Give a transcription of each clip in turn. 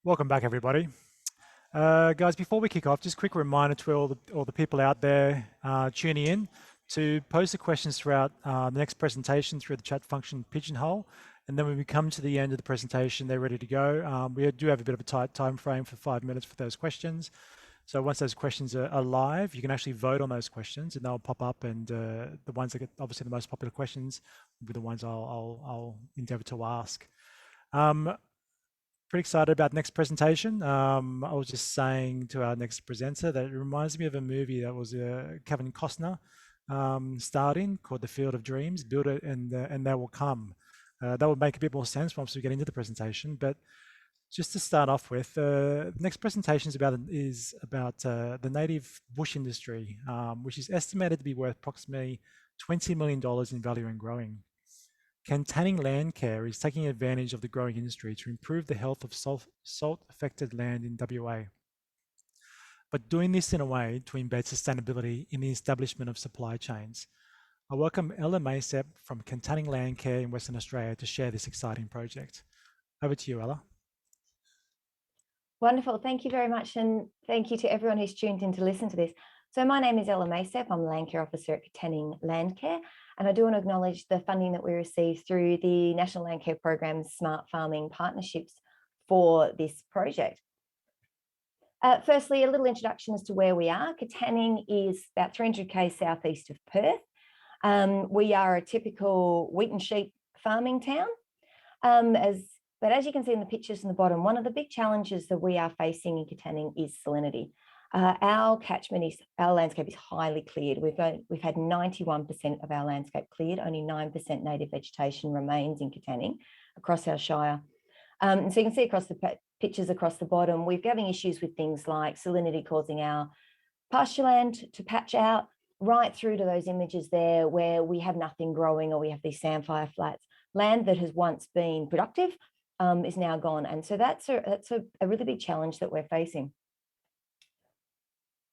Welcome back, everybody. Guys, before we kick off, just a quick reminder to all the people out there tuning in to post the questions throughout the next presentation through the chat function Pigeonhole. And then when we come to the end of the presentation, they're ready to go. We do have a bit of a tight time frame for 5 minutes for those questions. So once those questions are live, you can actually vote on those questions and they'll pop up, and the ones that get obviously the most popular questions will be the ones I'll endeavor to ask. Pretty excited about the next presentation. I was just saying to our next presenter that it reminds me of a movie that was Kevin Costner starred in called The Field of Dreams. Build it and they will come. That would make a bit more sense once we get into the presentation. But just to start off with, the next presentation is about the native bush industry, which is estimated to be worth approximately $20 million in value and growing. Katanning Landcare is taking advantage of the growing industry to improve the health of salt-affected land in WA, but doing this in a way to embed sustainability in the establishment of supply chains. I welcome Ella Maysep from Katanning Landcare in Western Australia to share this exciting project. Over to you, Ella. Wonderful. Thank you very much. And thank you to everyone who's tuned in to listen to this. So my name is Ella Maysep. I'm the Land Care Officer at Katanning Landcare. And I do want to acknowledge the funding that we received through the National Land Care Program's Smart Farming Partnerships for this project. Firstly, a little introduction as to where we are. Katanning is about 300k southeast of Perth. We are a typical wheat and sheep farming town. But as you can see in the pictures in the bottom, one of the big challenges that we are facing in Katanning is salinity. Our landscape is highly cleared. We've had 91% of our landscape cleared. Only 9% native vegetation remains in Katanning across our shire. And so you can see across the pictures across the bottom, we're having issues with things like salinity causing our pasture land to patch out, right through to those images there where we have nothing growing, or we have these sandfire flats. Land that has once been productive is now gone. And so that's a really big challenge that we're facing.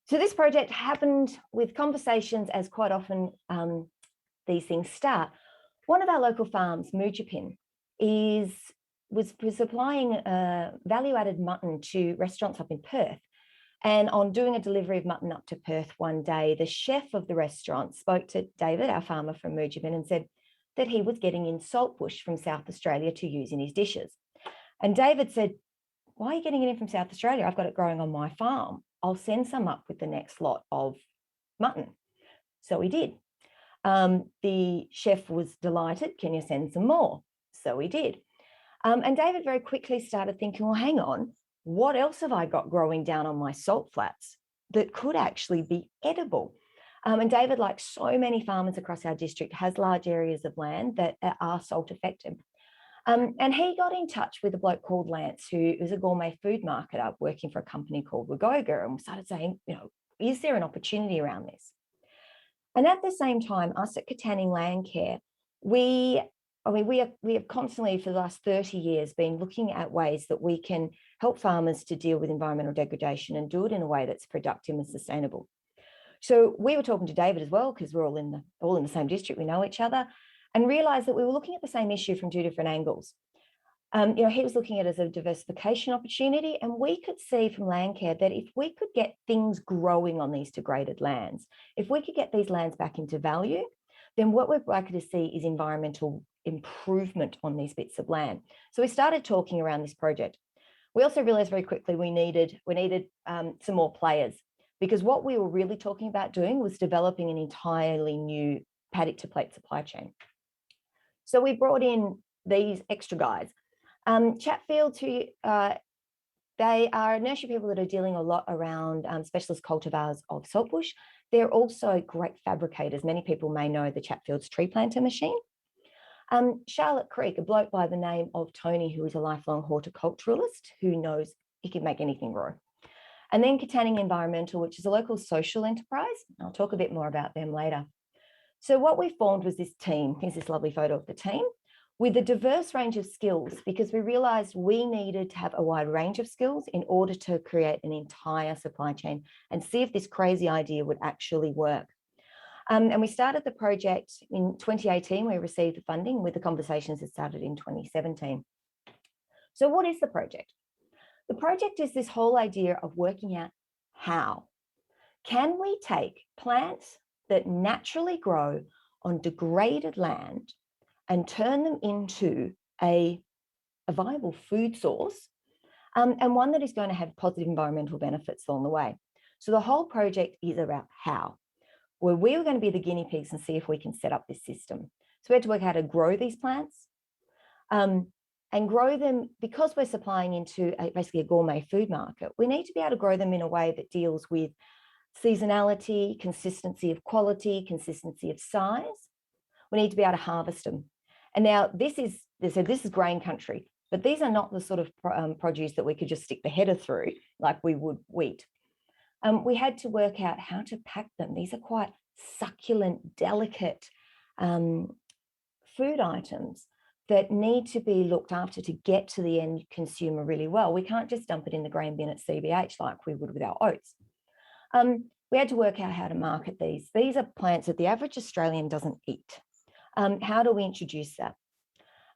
So this project happened with conversations, as quite often these things start. One of our local farms, Mujapin, was supplying value-added mutton to restaurants up in Perth. And on doing a delivery of mutton up to Perth one day, the chef of the restaurant spoke to David, our farmer from Mujapin, and said that he was getting in saltbush from South Australia to use in his dishes. And David said, "Why are you getting it in from South Australia? I've got it growing on my farm. I'll send some up with the next lot of mutton." So he did. The chef was delighted. "Can you send some more?" So he did. And David very quickly started thinking, well, hang on, what else have I got growing down on my salt flats that could actually be edible? And David, like so many farmers across our district, has large areas of land that are salt affected. And he got in touch with a bloke called Lance, who is a gourmet food marketer working for a company called Wagoga, and we started saying, is there an opportunity around this? And at the same time, us at Katanning Landcare, we have constantly for the last 30 years been looking at ways that we can help farmers to deal with environmental degradation and do it in a way that's productive and sustainable. So we were talking to David as well, because we're all in the same district, we know each other, and realized that we were looking at the same issue from two different angles. He was looking at it as a diversification opportunity, and we could see from Landcare that if we could get things growing on these degraded lands, if we could get these lands back into value, then what we're likely to see is environmental improvement on these bits of land. So we started talking around this project. We also realized very quickly we needed some more players, because what we were really talking about doing was developing an entirely new Paddock-to-Plate supply chain. So we brought in these extra guys. Chatfield, they are nursery people that are dealing a lot around specialist cultivars of saltbush. They're also great fabricators. Many people may know the Chatfield's tree planter machine. Charlotte Creek, a bloke by the name of Tony, who is a lifelong horticulturalist who knows he can make anything grow. And then Katanning Environmental, which is a local social enterprise. I'll talk a bit more about them later. So what we formed was this team. Here's this lovely photo of the team with a diverse range of skills, because we realized we needed to have a wide range of skills in order to create an entire supply chain and see if this crazy idea would actually work. And we started the project in 2018. We received the funding, with the conversations that started in 2017. So what is the project? The project is this whole idea of working out how. Can we take plants that naturally grow on degraded land and turn them into a viable food source, and one that is going to have positive environmental benefits along the way? So the whole project is about how, where we were going to be the guinea pigs and see if we can set up this system. So we had to work out how to grow these plants, and grow them. Because we're supplying into basically a gourmet food market, we need to be able to grow them in a way that deals with seasonality, consistency of quality, consistency of size. We need to be able to harvest them. And now this is grain country, but these are not the sort of produce that we could just stick the header through like we would wheat. We had to work out how to pack them. These are quite succulent, delicate food items that need to be looked after to get to the end consumer really well. We can't just dump it in the grain bin at CBH like we would with our oats. We had to work out how to market these. These are plants that the average Australian doesn't eat. How do we introduce that?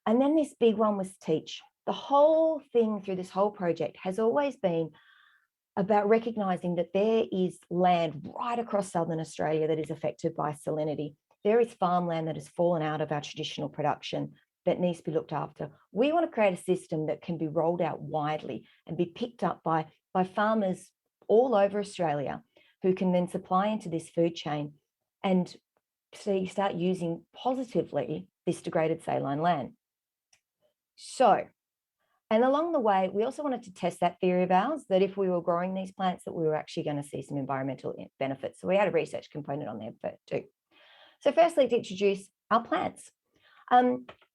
And then this big one was teach. The whole thing through this whole project has always been about recognizing that there is land right across Southern Australia that is affected by salinity. There is farmland that has fallen out of our traditional production that needs to be looked after. We want to create a system that can be rolled out widely and be picked up by farmers all over Australia, who can then supply into this food chain and start using positively this degraded saline land. So, and along the way, we also wanted to test that theory of ours, that if we were growing these plants, that we were actually going to see some environmental benefits. So we had a research component on there too. So firstly, to introduce our plants.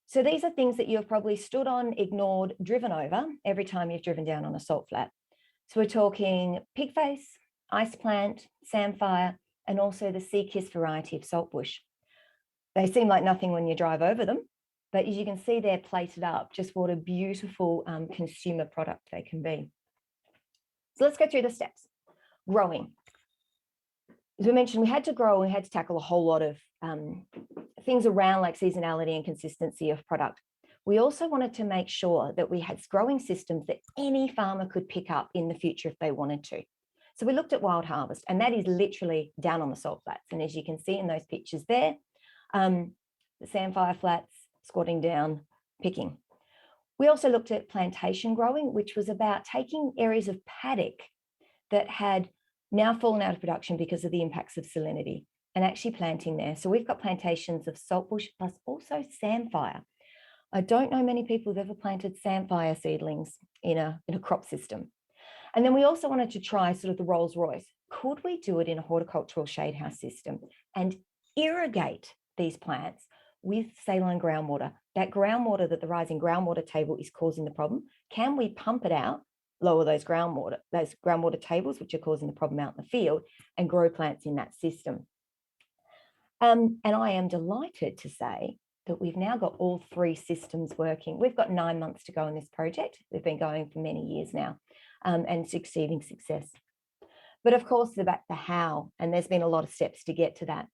So these are things that you've probably stood on, ignored, driven over every time you've driven down on a salt flat. So we're talking pigface, ice plant, samphire, and also the sea kiss variety of saltbush. They seem like nothing when you drive over them, but as you can see, they're plated up. Just what a beautiful consumer product they can be. So let's go through the steps. Growing. As we mentioned, we had to grow and we had to tackle a whole lot of things around like seasonality and consistency of product. We also wanted to make sure that we had growing systems that any farmer could pick up in the future if they wanted to. So we looked at wild harvest, and that is literally down on the salt flats. And as you can see in those pictures there, the samphire flats, squatting down, picking. We also looked at plantation growing, which was about taking areas of paddock that had now fallen out of production because of the impacts of salinity and actually planting there. So we've got plantations of saltbush plus also samphire. I don't know many people who've ever planted samphire seedlings in a crop system. And then we also wanted to try sort of the Rolls Royce. Could we do it in a horticultural shadehouse system and irrigate these plants with saline groundwater? That groundwater that the rising groundwater table is causing the problem, can we pump it out, lower those groundwater tables, which are causing the problem out in the field, and grow plants in that system? And I am delighted to say that we've now got all three systems working. We've got 9 months to go in this project. We've been going for many years now, and succeeding success. But of course, it's about the how, and there's been a lot of steps to get to that.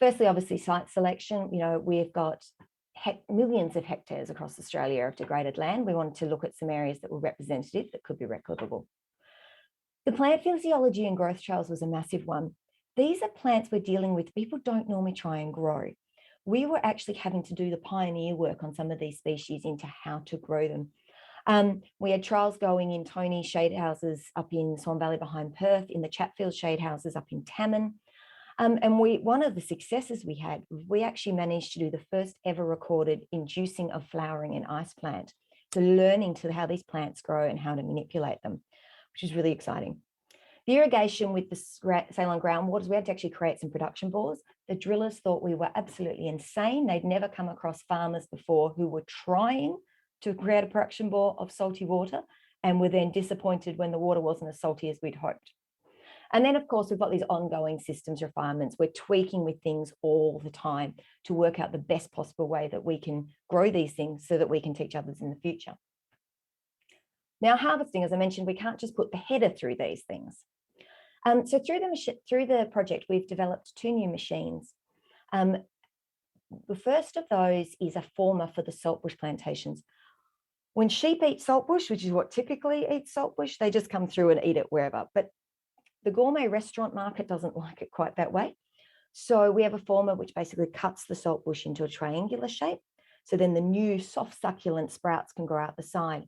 Firstly, obviously, site selection. You know, we've got millions of hectares across Australia of degraded land. We wanted to look at some areas that were representative that could be replicable. The plant physiology and growth trials was a massive one. These are plants we're dealing with people don't normally try and grow. We were actually having to do the pioneer work on some of these species into how to grow them. We had trials going in Tony's shade houses up in Swan Valley behind Perth, in the Chatfield shade houses up in Tamman. And one of the successes we had, we actually managed to do the first ever recorded inducing of flowering in ice plant. So learning to how these plants grow and how to manipulate them, which is really exciting. The irrigation with the saline groundwaters, we had to actually create some production bores. The drillers thought we were absolutely insane. They'd never come across farmers before who were trying to create a production bore of salty water and were then disappointed when the water wasn't as salty as we'd hoped. And then, of course, we've got these ongoing systems refinements. We're tweaking with things all the time to work out the best possible way that we can grow these things so that we can teach others in the future. Now, harvesting, as I mentioned, we can't just put the header through these things. So through the project, we've developed 2 new machines. The first of those is a former for the saltbush plantations. When sheep eat saltbush, which is what typically eats saltbush, they just come through and eat it wherever. But the gourmet restaurant market doesn't like it quite that way. So we have a former which basically cuts the saltbush into a triangular shape. So then the new soft succulent sprouts can grow out the side.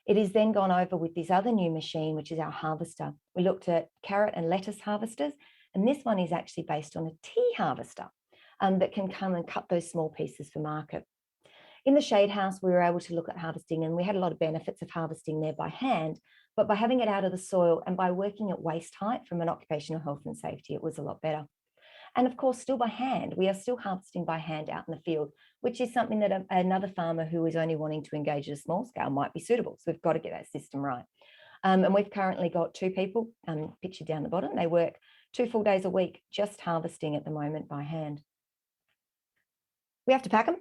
It is then gone over with this other new machine, which is our harvester. We looked at carrot and lettuce harvesters, and this one is actually based on a tea harvester that can come and cut those small pieces for market. In the shade house, we were able to look at harvesting, and we had a lot of benefits of harvesting there by hand, but by having it out of the soil and by working at waist height from an occupational health and safety, it was a lot better. And of course, still by hand, we are still harvesting by hand out in the field, which is something that another farmer who is only wanting to engage at a small scale might be suitable. So we've got to get that system right. And we've currently got 2 people pictured down the bottom. They work 2 full days a week, just harvesting at the moment by hand. We have to pack them.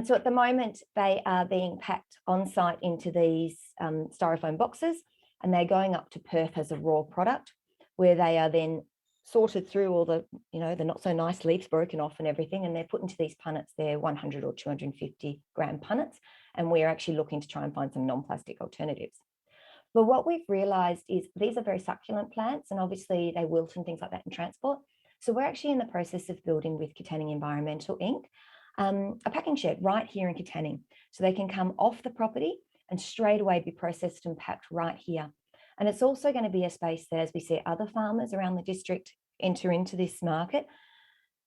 So at the moment, they are being packed on site into these styrofoam boxes, and they're going up to Perth as a raw product, where they are then sorted through all the, the not so nice leaves broken off and everything, and they're put into these punnets. They're 100 or 250 gram punnets, and we're actually looking to try and find some non-plastic alternatives. But what we've realized is these are very succulent plants, and obviously they wilt and things like that in transport. So we're actually in the process of building with Katanning Environmental Inc. A packing shed right here in Katanning, so they can come off the property and straight away be processed and packed right here. And it's also going to be a space that, as we see other farmers around the district enter into this market,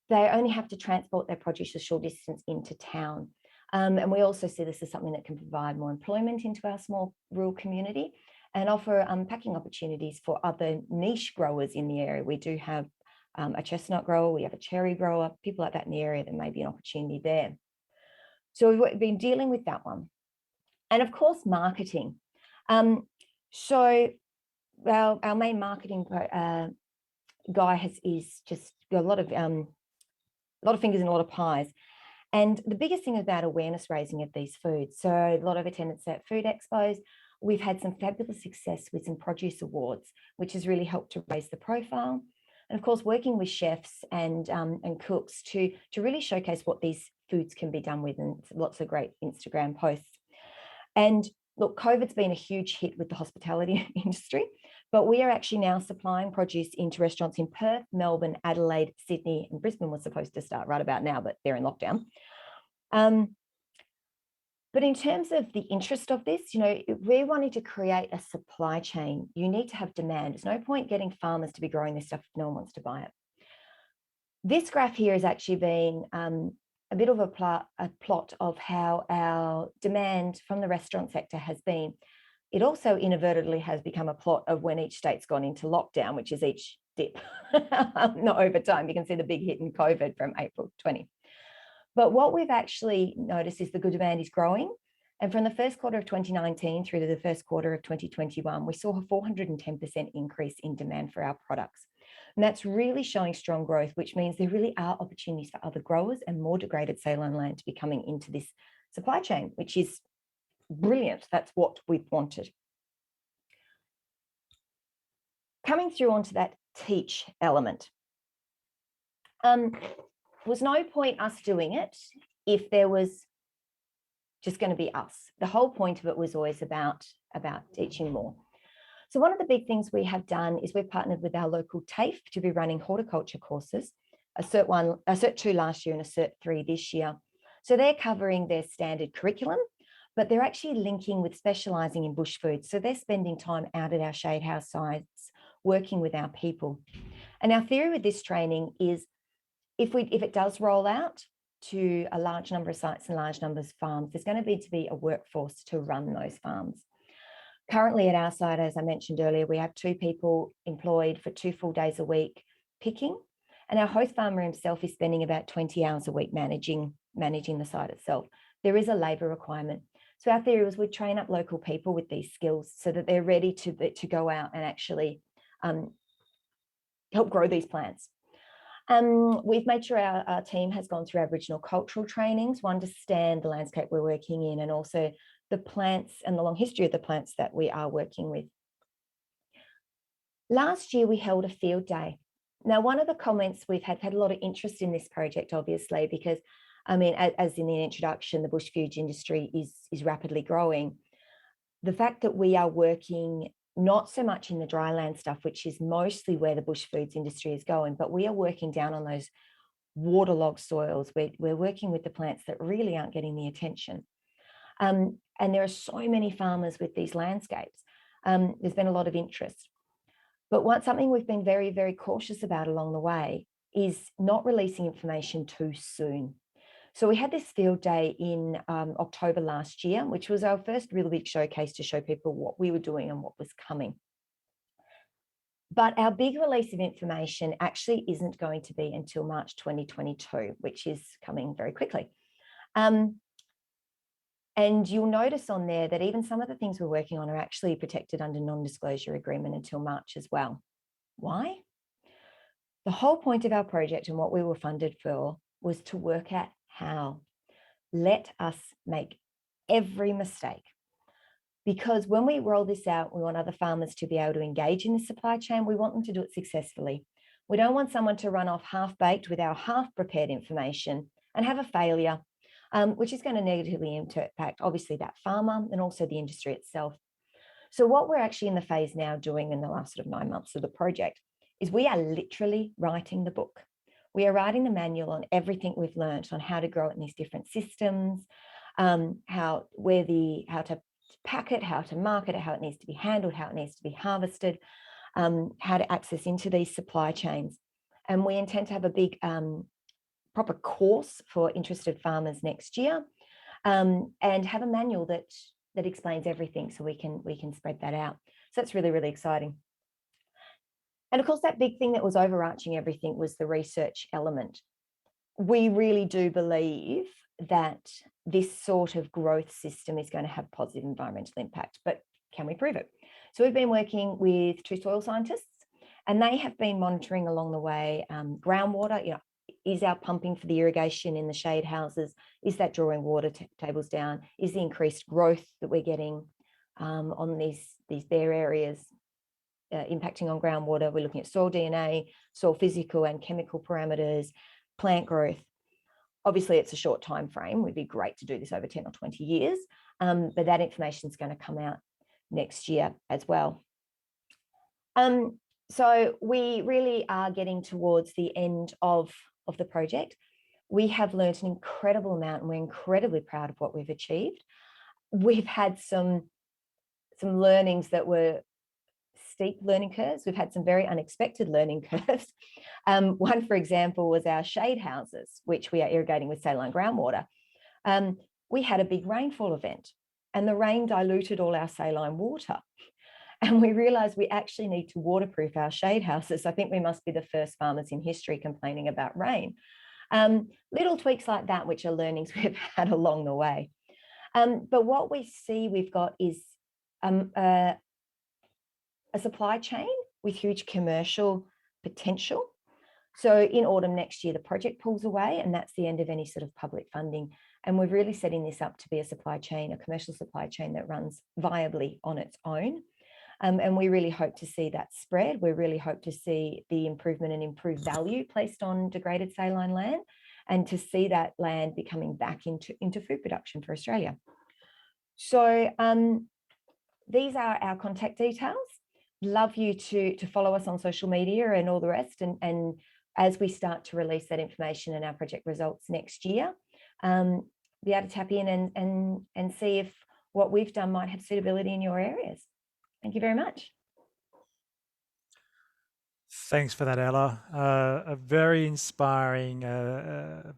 they only have to transport their produce a short distance into town. And we also see this as something that can provide more employment into our small rural community and offer packing opportunities for other niche growers in the area. We do have a chestnut grower, we have a cherry grower, people like that in the area, there may be an opportunity there. So we've been dealing with that one. And of course, marketing. So our main marketing guy is just got a lot of fingers in a lot of pies. And the biggest thing is about awareness raising of these foods. So a lot of attendance at food expos. We've had some fabulous success with some produce awards, which has really helped to raise the profile. And of course, working with chefs and cooks to really showcase what these foods can be done with, and lots of great Instagram posts. And look, COVID's been a huge hit with the hospitality industry, but we are actually now supplying produce into restaurants in Perth, Melbourne, Adelaide, Sydney, and Brisbane was supposed to start right about now, but they're in lockdown. But in terms of the interest of this, we're wanting to create a supply chain. You need to have demand. There's no point getting farmers to be growing this stuff if no one wants to buy it. This graph here has actually been a bit of a plot of how our demand from the restaurant sector has been. It also inadvertently has become a plot of when each state's gone into lockdown, which is each dip. Not over time. You can see the big hit in COVID from April 20. But what we've actually noticed is the good demand is growing. And from the first quarter of 2019 through to the first quarter of 2021, we saw a 410% increase in demand for our products. And that's really showing strong growth, which means there really are opportunities for other growers and more degraded saline land to be coming into this supply chain, which is brilliant. That's what we've wanted. Coming through onto that teach element. Was no point us doing it if there was just going to be us. The whole point of it was always about teaching more. So one of the big things we have done is we've partnered with our local TAFE to be running horticulture courses, a Cert 2 last year and a Cert 3 this year. So they're covering their standard curriculum, but they're actually linking with specialising in bush foods. So they're spending time out at our shade house sites, working with our people. And our theory with this training is if it does roll out to a large number of sites and large numbers of farms, there's going to need to be a workforce to run those farms. Currently at our site, as I mentioned earlier, we have 2 people employed for 2 full days a week picking, and our host farmer himself is spending about 20 hours a week managing the site itself. There is a labour requirement. So our theory was we'd train up local people with these skills so that they're ready to go out and actually help grow these plants. We've made sure our team has gone through Aboriginal cultural trainings to understand the landscape we're working in and also the plants and the long history of the plants that we are working with. Last year, we held a field day. Now, one of the comments we've had a lot of interest in this project, obviously, because I mean, as in the introduction, the bush foods industry is rapidly growing. The fact that we are working not so much in the dry land stuff, which is mostly where the bush foods industry is going, but we are working down on those waterlogged soils. We're working with the plants that really aren't getting the attention. And there are so many farmers with these landscapes. There's been a lot of interest. But something we've been very, very cautious about along the way is not releasing information too soon. So we had this field day in October last year, which was our first really big showcase to show people what we were doing and what was coming. But our big release of information actually isn't going to be until March 2022, which is coming very quickly. And you'll notice on there that even some of the things we're working on are actually protected under non-disclosure agreement until March as well. Why? The whole point of our project and what we were funded for was to work out how. Let us make every mistake. Because when we roll this out, we want other farmers to be able to engage in the supply chain. We want them to do it successfully. We don't want someone to run off half-baked with our half-prepared information and have a failure, which is going to negatively impact, obviously, that farmer and also the industry itself. So what we're actually in the phase now doing in the last sort of 9 months of the project is we are literally writing the book. We are writing the manual on everything we've learned on how to grow it in these different systems, how to pack it, how to market it, how it needs to be handled, how it needs to be harvested, how to access into these supply chains. And we intend to have a big proper course for interested farmers next year, and have a manual that explains everything so we can spread that out. So that's really, really exciting. And of course, that big thing that was overarching everything was the research element. We really do believe that this sort of growth system is going to have positive environmental impact, but can we prove it? So we've been working with 2 soil scientists, and they have been monitoring along the way groundwater. You know, is our pumping for the irrigation in the shade houses, is that drawing water tables down? Is the increased growth that we're getting on these bare areas impacting on groundwater? We're looking at soil DNA, soil physical and chemical parameters, plant growth. Obviously, it's a short time frame. Would be great to do this over 10 or 20 years, but that information is going to come out next year as well. So we really are getting towards the end of the project. We have learned an incredible amount, and we're incredibly proud of what we've achieved. We've had some learnings that were steep learning curves. We've had some very unexpected learning curves. One, for example, was our shade houses, which we are irrigating with saline groundwater. We had a big rainfall event, and the rain diluted all our saline water. And we realized we actually need to waterproof our shade houses. I think we must be the first farmers in history complaining about rain. Little tweaks like that, which are learnings we've had along the way. But what we see we've got is a supply chain with huge commercial potential. So in autumn next year, the project pulls away, and that's the end of any sort of public funding. And we're really setting this up to be a supply chain, a commercial supply chain that runs viably on its own. And we really hope to see that spread. We really hope to see the improvement and improved value placed on degraded saline land, and to see that land becoming back into food production for Australia. So these are our contact details. Love you to follow us on social media and all the rest. And as we start to release that information and our project results next year, be able to tap in and see if what we've done might have suitability in your areas. Thank you very much. Thanks for that, Ella. A very inspiring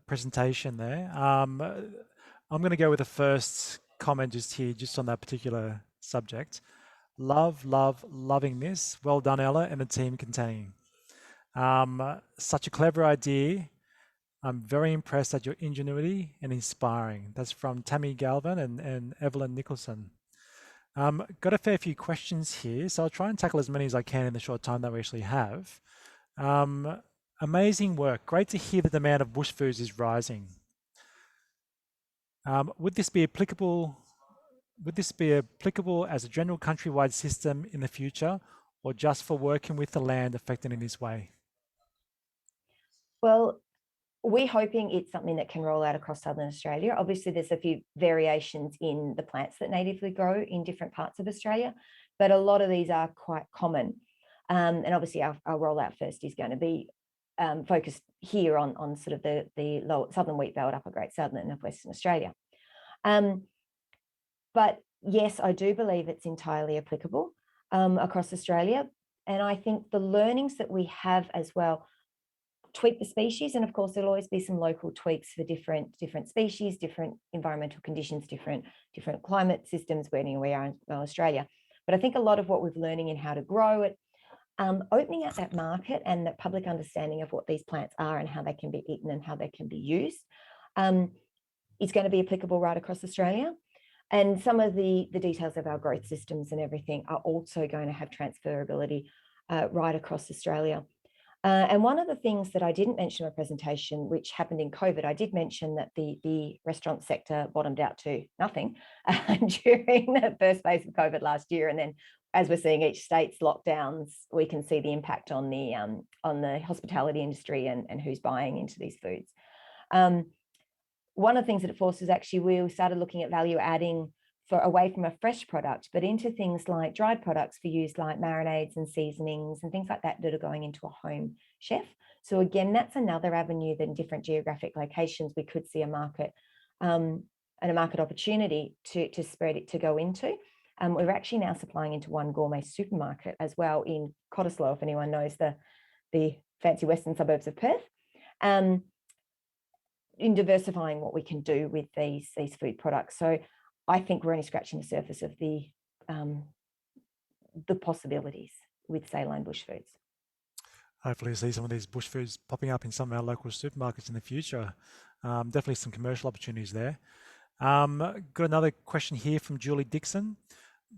presentation there. I'm going to go with the first comment just here, just on that particular subject. Loving this. Well done, Ella and the team Katanning. Such a clever idea. I'm very impressed at your ingenuity and inspiring. That's from Tammy Galvin and Evelyn Nicholson. Got a fair few questions here, so I'll try and tackle as many as I can in the short time that we actually have. Amazing work. Great to hear the demand of bush foods is rising. Would this be applicable as a general countrywide system in the future, or just for working with the land affected in this way? Well, we're hoping it's something that can roll out across Southern Australia. Obviously, there's a few variations in the plants that natively grow in different parts of Australia, but a lot of these are quite common. And obviously, our rollout first is going to be focused here on sort of the lower southern wheat belt, upper Great Southern and Western Australia. But yes, I do believe it's entirely applicable across Australia. And I think the learnings that we have as well tweak the species, and of course there'll always be some local tweaks for different species, different environmental conditions, different climate systems where we are in Australia. But I think a lot of what we're learning in how to grow it, opening up that market and that public understanding of what these plants are and how they can be eaten and how they can be used is going to be applicable right across Australia. And some of the details of our growth systems and everything are also going to have transferability right across Australia. And one of the things that I didn't mention in my presentation, which happened in COVID, I did mention that the restaurant sector bottomed out to nothing during the first phase of COVID last year. And then as we're seeing each state's lockdowns, we can see the impact on the hospitality industry and who's buying into these foods. One of the things that it forced was actually we started looking at value adding away from a fresh product, but into things like dried products for use like marinades and seasonings and things like that that are going into a home chef. So again, that's another avenue that in different geographic locations we could see a market and a market opportunity to spread it to go into. We're actually now supplying into one gourmet supermarket as well in Cottesloe, if anyone knows the fancy western suburbs of Perth. In diversifying what we can do with these food products. So I think we're only scratching the surface of the possibilities with saline bush foods. Hopefully see some of these bush foods popping up in some of our local supermarkets in the future. Definitely some commercial opportunities there. Got another question here from Julie Dixon.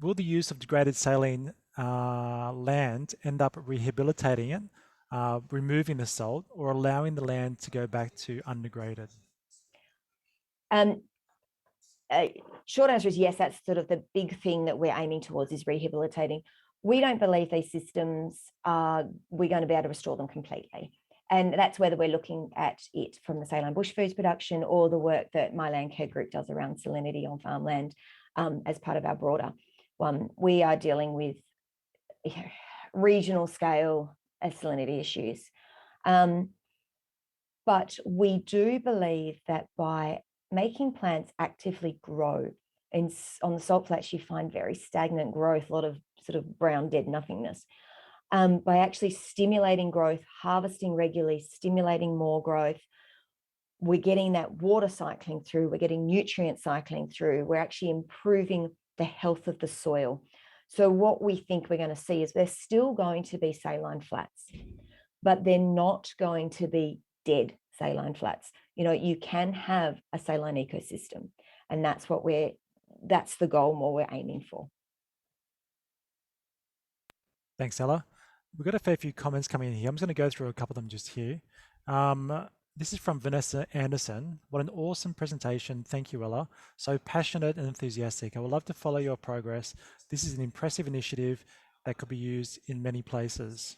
Will the use of degraded saline land end up rehabilitating it, removing the salt, or allowing the land to go back to undegraded? Short answer is yes. That's sort of the big thing that we're aiming towards is rehabilitating. We don't believe these systems we're going to be able to restore them completely. And that's whether we're looking at it from the saline bush foods production or the work that my Landcare group does around salinity on farmland as part of our broader one. We are dealing with regional scale salinity issues. But we do believe that by making plants actively grow, and on the salt flats you find very stagnant growth, a lot of sort of brown dead nothingness. By actually stimulating growth, harvesting regularly, stimulating more growth, we're getting that water cycling through, we're getting nutrient cycling through, we're actually improving the health of the soil. So what we think we're going to see is there's still going to be saline flats, but they're not going to be dead saline flats. You know, you can have a saline ecosystem, and that's the goal more we're aiming for. Thanks, Ella. We've got a fair few comments coming in here. I'm just going to go through a couple of them just here. This is from Vanessa Anderson. What an awesome presentation. Thank you, Ella. So passionate and enthusiastic. I would love to follow your progress. This is an impressive initiative that could be used in many places.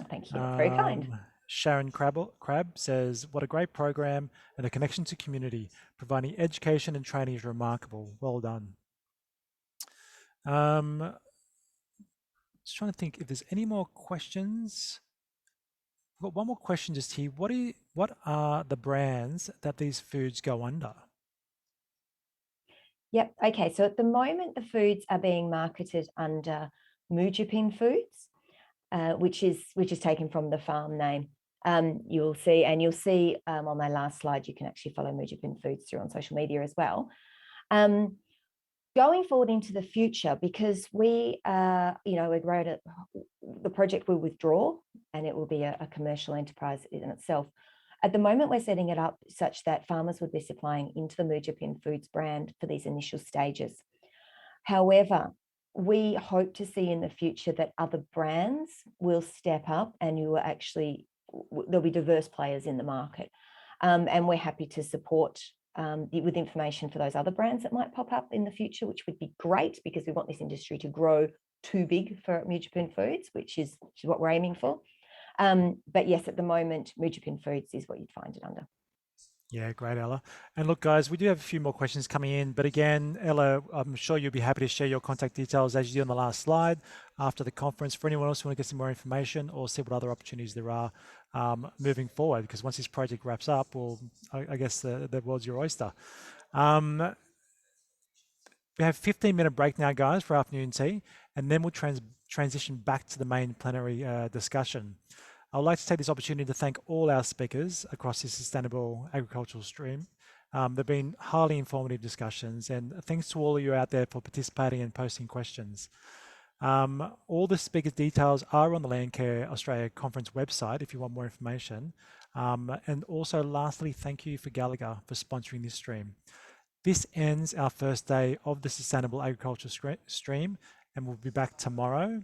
Thank you. That's very kind. Sharon Crab says, what a great program and a connection to community. Providing education and training is remarkable. Well done. Just trying to think if there's any more questions. I've got one more question just here. What are the brands that these foods go under? Yep. Okay. So at the moment, the foods are being marketed under Mujipin Foods, which is taken from the farm name. You'll see on my last slide, you can actually follow Mujipin Foods through on social media as well. Going forward into the future, because we wrote the project will withdraw and it will be a commercial enterprise in itself. At the moment, we're setting it up such that farmers would be supplying into the Mujipin Foods brand for these initial stages. However, we hope to see in the future that other brands will step up and there'll be diverse players in the market. And we're happy to support with information for those other brands that might pop up in the future, which would be great because we want this industry to grow too big for Mujipin Foods, which is what we're aiming for. But yes, at the moment, Mujipin Foods is what you'd find it under. Yeah, great, Ella. And look, guys, we do have a few more questions coming in, but again, Ella, I'm sure you'll be happy to share your contact details as you did on the last slide after the conference for anyone else who want to get some more information or see what other opportunities there are moving forward. Because once this project wraps up, well, I guess the world's your oyster. We have 15-minute break now, guys, for afternoon tea, and then we'll transition back to the main plenary discussion. I would like to take this opportunity to thank all our speakers across the sustainable agricultural stream. They've been highly informative discussions, and thanks to all of you out there for participating and posting questions. All the speaker details are on the Landcare Australia conference website if you want more information. And also, lastly, thank you for Gallagher for sponsoring this stream. This ends our first day of the Sustainable Agriculture stream, and we'll be back tomorrow.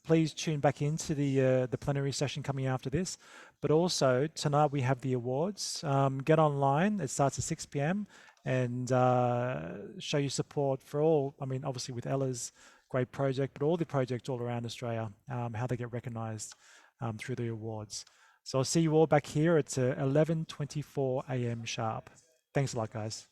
Please tune back into the plenary session coming after this. But also, tonight we have the awards. Get online. It starts at 6 p.m. and show your support for all, I mean, obviously with Ella's great project, but all the projects all around Australia, how they get recognised through the awards. So I'll see you all back here at 11:24 a.m. sharp. Thanks a lot, guys.